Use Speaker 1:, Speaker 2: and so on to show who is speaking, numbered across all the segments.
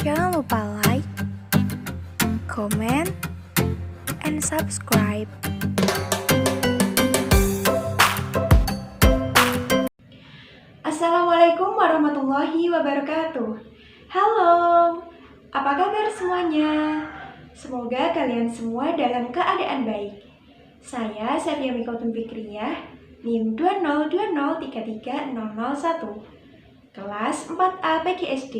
Speaker 1: Jangan lupa like, comment, and subscribe.
Speaker 2: Assalamualaikum warahmatullahi wabarakatuh. Halo, apa kabar semuanya? Semoga kalian semua dalam keadaan baik. Saya Safia Mikautun Fikriyah, NIM 202033001, kelas 4A PGSD.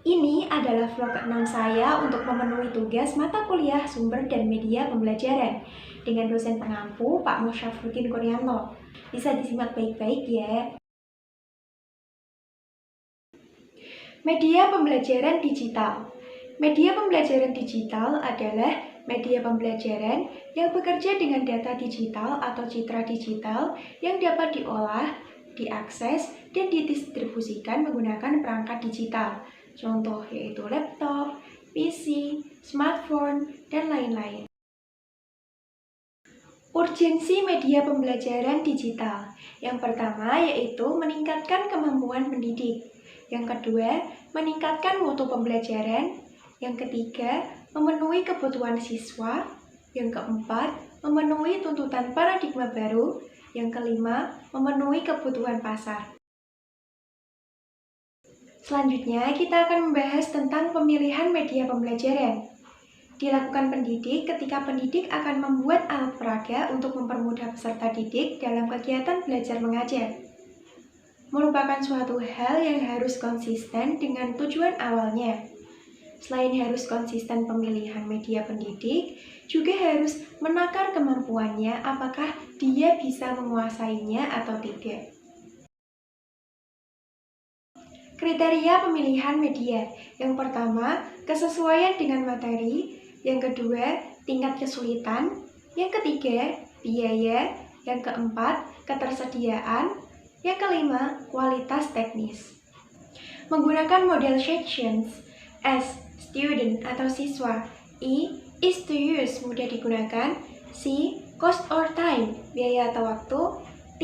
Speaker 2: Ini adalah vlog ke-6 saya untuk memenuhi tugas mata kuliah sumber dan media pembelajaran dengan dosen pengampu Pak Musyafruddin Kurnianto. Bisa disimak baik-baik ya. Media pembelajaran digital. Media pembelajaran digital adalah media pembelajaran yang bekerja dengan data digital atau citra digital yang dapat diolah, diakses, dan didistribusikan menggunakan perangkat digital. Contoh yaitu laptop, PC, smartphone, dan lain-lain. Urgensi media pembelajaran digital. Yang pertama yaitu meningkatkan kemampuan pendidik. Yang kedua, meningkatkan mutu pembelajaran. Yang ketiga, memenuhi kebutuhan siswa. Yang keempat, memenuhi tuntutan paradigma baru. Yang kelima, memenuhi kebutuhan pasar. Selanjutnya, kita akan membahas tentang pemilihan media pembelajaran. Dilakukan pendidik ketika pendidik akan membuat alat peraga untuk mempermudah peserta didik dalam kegiatan belajar mengajar. Merupakan suatu hal yang harus konsisten dengan tujuan awalnya. Selain harus konsisten pemilihan media pendidik, juga harus menakar kemampuannya apakah dia bisa menguasainya atau tidak. Kriteria pemilihan media. Yang pertama, kesesuaian dengan materi. Yang kedua, tingkat kesulitan. Yang ketiga, biaya. Yang keempat, ketersediaan. Yang kelima, kualitas teknis. Menggunakan model sections. S, student atau siswa. E, is to use, mudah digunakan. C, cost or time, biaya atau waktu. T,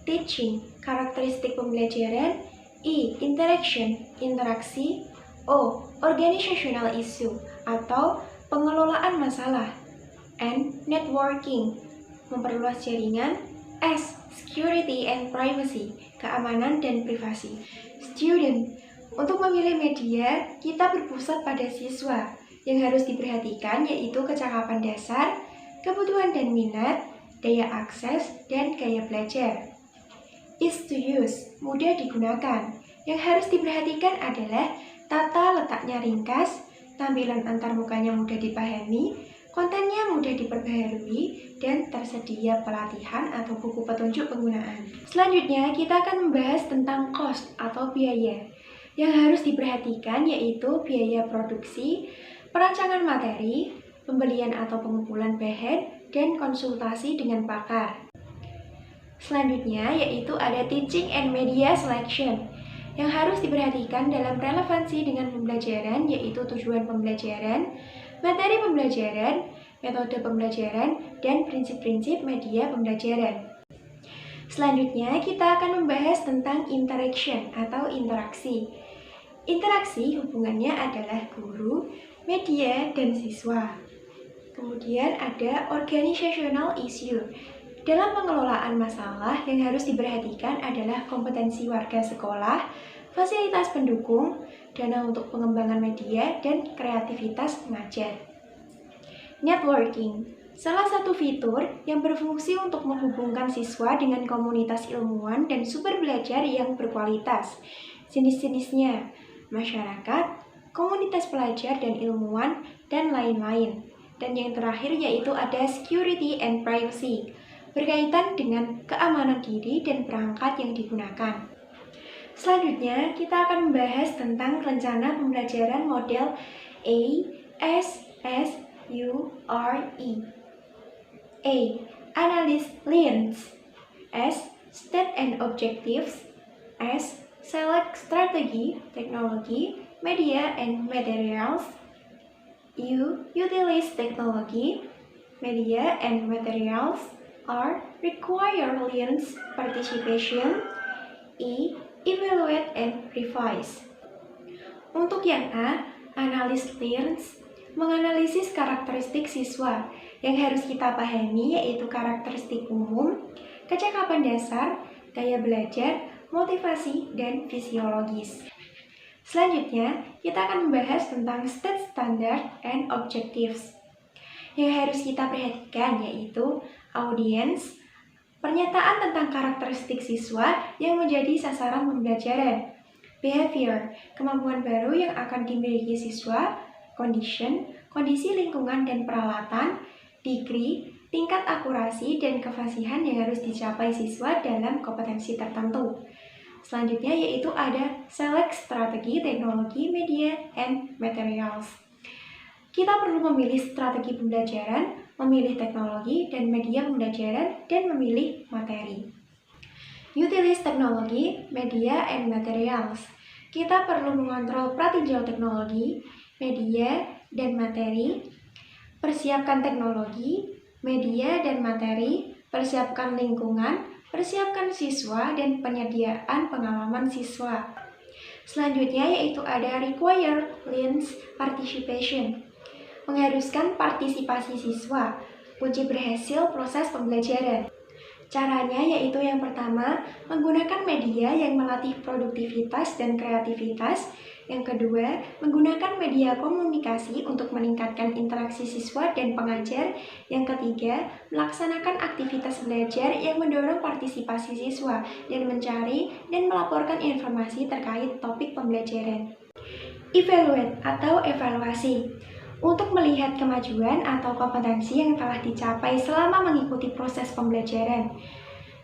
Speaker 2: teaching, karakteristik pembelajaran. I, interaction, interaksi. O, organizational issue atau pengelolaan masalah. N, networking, memperluas jaringan. S, security and privacy, keamanan dan privasi. Student, untuk memilih media, kita berpusat pada siswa. Yang harus diperhatikan yaitu kecakapan dasar, kebutuhan dan minat, daya akses, dan gaya belajar. Is to use, mudah digunakan. Yang harus diperhatikan adalah tata letaknya ringkas, tampilan antarmukanya mudah dipahami, kontennya mudah diperbaharui, dan tersedia pelatihan atau buku petunjuk penggunaan. Selanjutnya, kita akan membahas tentang cost atau biaya. Yang harus diperhatikan yaitu biaya produksi, perancangan materi, pembelian atau pengumpulan bahan, dan konsultasi dengan pakar. Selanjutnya yaitu ada teaching and media selection. Yang harus diperhatikan dalam relevansi dengan pembelajaran yaitu tujuan pembelajaran, materi pembelajaran, metode pembelajaran, dan prinsip-prinsip media pembelajaran. Selanjutnya kita akan membahas tentang interaction atau interaksi. Interaksi hubungannya adalah guru, media, dan siswa. Kemudian ada organizational issue. Dalam pengelolaan masalah yang harus diperhatikan adalah kompetensi warga sekolah, fasilitas pendukung, dana untuk pengembangan media, dan kreativitas pengajar. Networking, salah satu fitur yang berfungsi untuk menghubungkan siswa dengan komunitas ilmuwan dan sumber belajar yang berkualitas. Jenis-jenisnya, masyarakat, komunitas pelajar dan ilmuwan, dan lain-lain. Dan yang terakhir yaitu ada security and privacy, berkaitan dengan keamanan diri dan perangkat yang digunakan. Selanjutnya, kita akan membahas tentang rencana pembelajaran model ASSURE. A. Analyze learns. S. State and objectives. S. Select strategy, technology, media, and materials. U. Utilize technology, media, and materials. R. Require learns participation. E. Evaluate and revise. Untuk yang A, Analis Learns menganalisis karakteristik siswa. Yang harus kita pahami yaitu karakteristik umum, kecakapan dasar, gaya belajar, motivasi, dan fisiologis. Selanjutnya, kita akan membahas tentang state standard and objectives. Yang harus kita perhatikan yaitu audience, pernyataan tentang karakteristik siswa yang menjadi sasaran pembelajaran, behavior, kemampuan baru yang akan dimiliki siswa, condition, kondisi lingkungan dan peralatan, degree, tingkat akurasi dan kefasihan yang harus dicapai siswa dalam kompetensi tertentu. Selanjutnya yaitu ada select strategi, teknologi, media, and materials. Kita perlu memilih strategi pembelajaran, memilih teknologi dan media pembelajaran, dan memilih materi. Utilize teknologi, media, and materials. Kita perlu mengontrol pratinjau teknologi, media, dan materi. Persiapkan teknologi, media, dan materi. Persiapkan lingkungan, persiapkan siswa, dan penyediaan pengalaman siswa. Selanjutnya yaitu ada require learns participation. Mengharuskan partisipasi siswa, kunci berhasil proses pembelajaran. Caranya yaitu yang pertama, menggunakan media yang melatih produktivitas dan kreativitas. Yang kedua, menggunakan media komunikasi untuk meningkatkan interaksi siswa dan pengajar. Yang ketiga, melaksanakan aktivitas belajar yang mendorong partisipasi siswa dan mencari dan melaporkan informasi terkait topik pembelajaran. Evaluate atau evaluasi. Untuk melihat kemajuan atau kompetensi yang telah dicapai selama mengikuti proses pembelajaran.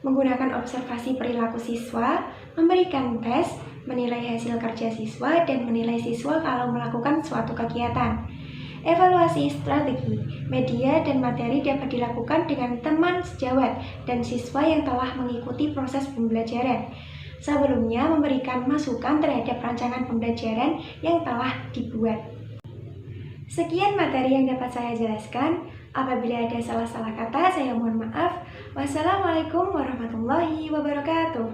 Speaker 2: Menggunakan observasi perilaku siswa, memberikan tes, menilai hasil kerja siswa, dan menilai siswa kalau melakukan suatu kegiatan. Evaluasi strategi, media, dan materi dapat dilakukan dengan teman sejawat dan siswa yang telah mengikuti proses pembelajaran. Sebelumnya memberikan masukan terhadap rancangan pembelajaran yang telah dibuat. Sekian materi yang dapat saya jelaskan. Apabila ada salah-salah kata, saya mohon maaf. Wassalamualaikum warahmatullahi wabarakatuh.